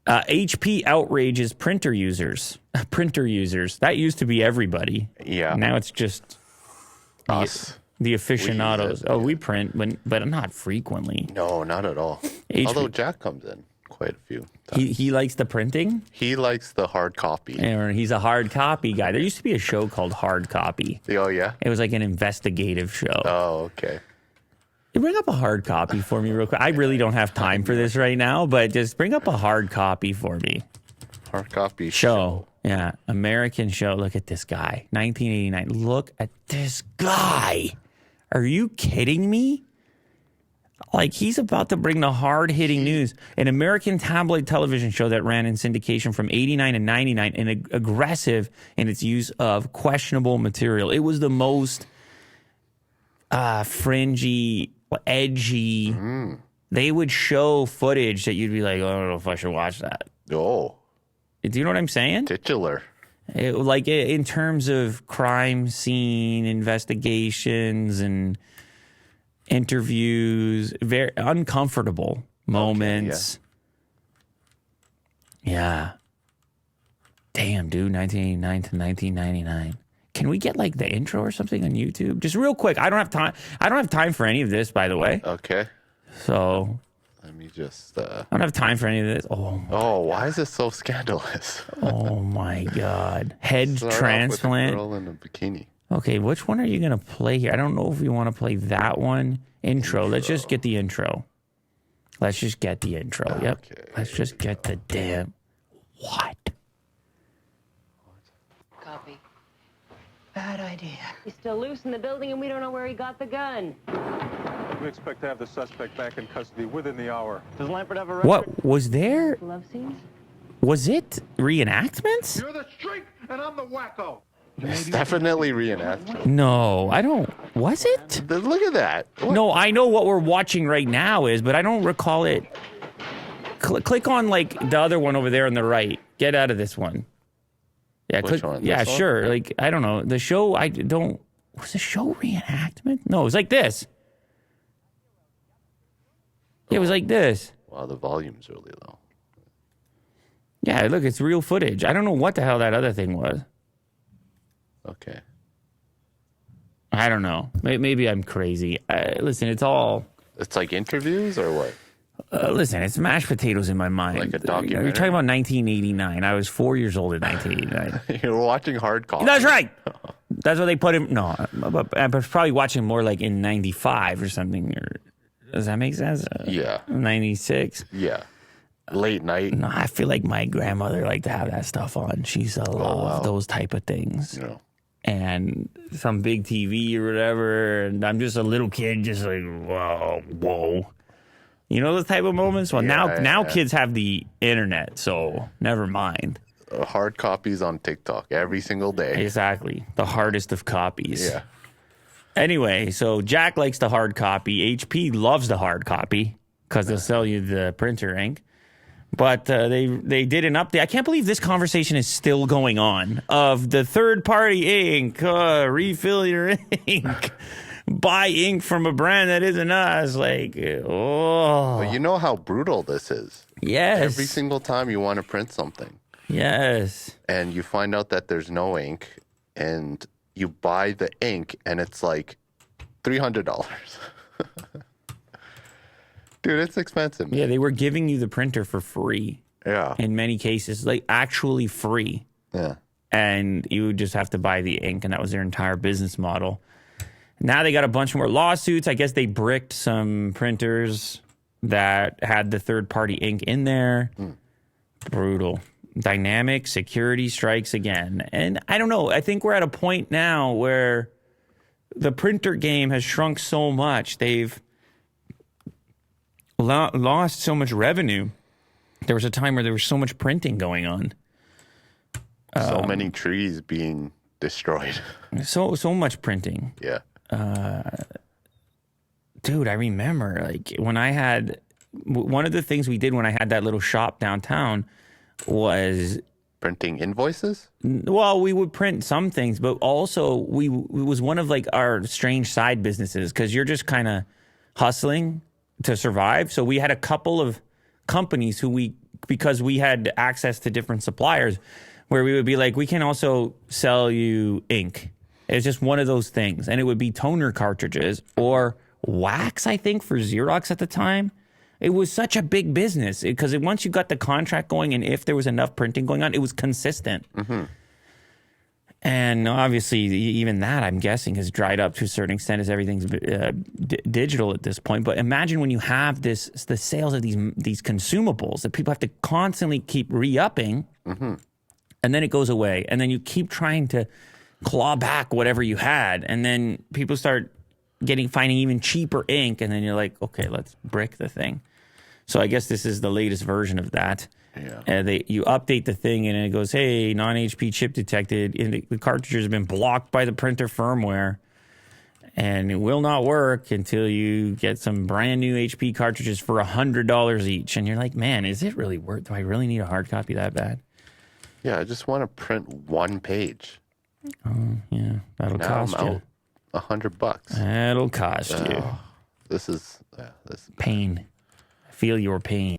HP outrages printer users. Printer users. That used to be everybody. Yeah. Now it's just us. The aficionados. We print, but not frequently. No, not at all. Although Jack comes in quite a few times. He likes the printing? He likes the hard copy. And he's a hard copy guy. There used to be a show called Hard Copy. Oh, yeah? It was like an investigative show. Oh, okay. You bring up a hard copy for me real quick. I really don't have time for this right now, but just bring up a hard copy for me. Hard copy show. Yeah, American show. Look at this guy. 1989. Look at this guy. Are you kidding me? Like, he's about to bring the hard-hitting news. An American tabloid television show that ran in syndication from 89 to 99 and aggressive in its use of questionable material. It was the most fringy, edgy. They would show footage that you'd be like, oh, I don't know if I should watch that. Oh. Do you know what I'm saying? Titular. Like in terms of crime scene investigations and interviews, very uncomfortable moments. Okay, yeah. Damn, dude, 1989 to 1999. Can we get like the intro or something on YouTube? Just real quick. I don't have time. I don't have time for any of this, by the way. Okay. So let me just. I don't have time for any of this. Why is it so scandalous? Oh my God! Head transplant. Girl in a bikini. Okay, which one are you gonna play here? I don't know if we want to play that one. Intro. Let's just get the intro. Let's just get the intro. Okay. Yep. Let's just get the damn. What? Copy. Bad idea. He's still loose in the building and we don't know where he got the gun. We expect to have the suspect back in custody within the hour. Does Lampert have a record? What was there? Love scenes? Was it reenactments? You're the streak and I'm the wacko. It's definitely reenactment. No, I don't. Was it? Look at that. What? No, I know what we're watching right now is, but I don't recall it. Click on like the other one over there on the right. Get out of this one. Yeah, Which one? Yeah, this sure. One? Like, I don't know. The show, I don't. Was the show reenactment? No, it was like this. Yeah, it was like this. Wow, the volume's really low. Yeah, look, it's real footage. I don't know what the hell that other thing was. Okay. I don't know. Maybe I'm crazy. Listen, it's all... It's like interviews or what? Listen, it's mashed potatoes in my mind. Like a documentary? You're talking about 1989. I was 4 years old in 1989. You were watching Hard Copy. That's right. That's what they put in. No, but I was probably watching more like in 95 or something. Or, does that make sense? Yeah. 96. Yeah. Late night. No, I feel like my grandmother liked to have that stuff on. She used to love those type of things. Yeah. And some big TV or whatever. And I'm just a little kid just like, whoa. You know those type of moments? Well, now kids have the internet, so never mind. Hard copies on TikTok every single day. Exactly. The hardest of copies. Yeah. Anyway, so Jack likes the hard copy. HP loves the hard copy because they'll sell you the printer ink. But they did an update. I can't believe this conversation is still going on of the third-party ink. Refill your ink. Buy ink from a brand that isn't us. Like, oh. But you know how brutal this is. Yes. Every single time you want to print something. Yes. And you find out that there's no ink, and you buy the ink, and it's like $300. Dude, it's expensive. Yeah, they were giving you the printer for free. Yeah. In many cases, like actually free. Yeah. And you would just have to buy the ink, and that was their entire business model. Now they got a bunch more lawsuits. I guess they bricked some printers that had the third-party ink in there. Brutal. Dynamic security strikes again. And I don't know. I think we're at a point now where the printer game has shrunk so much. They've lost so much revenue. There was a time where there was so much printing going on. So many trees being destroyed. So much printing. Yeah. Dude, I remember like when I had one of the things we did when I had that little shop downtown was printing invoices. Well, we would print some things, but also it was one of like our strange side businesses because you're just kind of hustling to survive. So we had a couple of companies who we because we had access to different suppliers where we would be like, we can also sell you ink. It's just one of those things. And it would be toner cartridges or wax, I think, for Xerox at the time. It was such a big business because once you got the contract going and if there was enough printing going on, it was consistent. Mm-hmm. And obviously, even that, I'm guessing, has dried up to a certain extent as everything's digital at this point. But imagine when you have the sales of these consumables that people have to constantly keep re-upping, mm-hmm. and then it goes away. And then you keep trying to claw back whatever you had. And then people start finding even cheaper ink. And then you're like, okay, let's brick the thing. So I guess this is the latest version of that. Yeah. You update the thing and it goes, hey, non-HP chip detected. And the cartridge has been blocked by the printer firmware. And it will not work until you get some brand new HP cartridges for $100 each. And you're like, man, is it really worth? Do I really need a hard copy that bad? Yeah, I just want to print one page. Oh, yeah. That'll cost you $100. That'll cost you. This is pain. I feel your pain.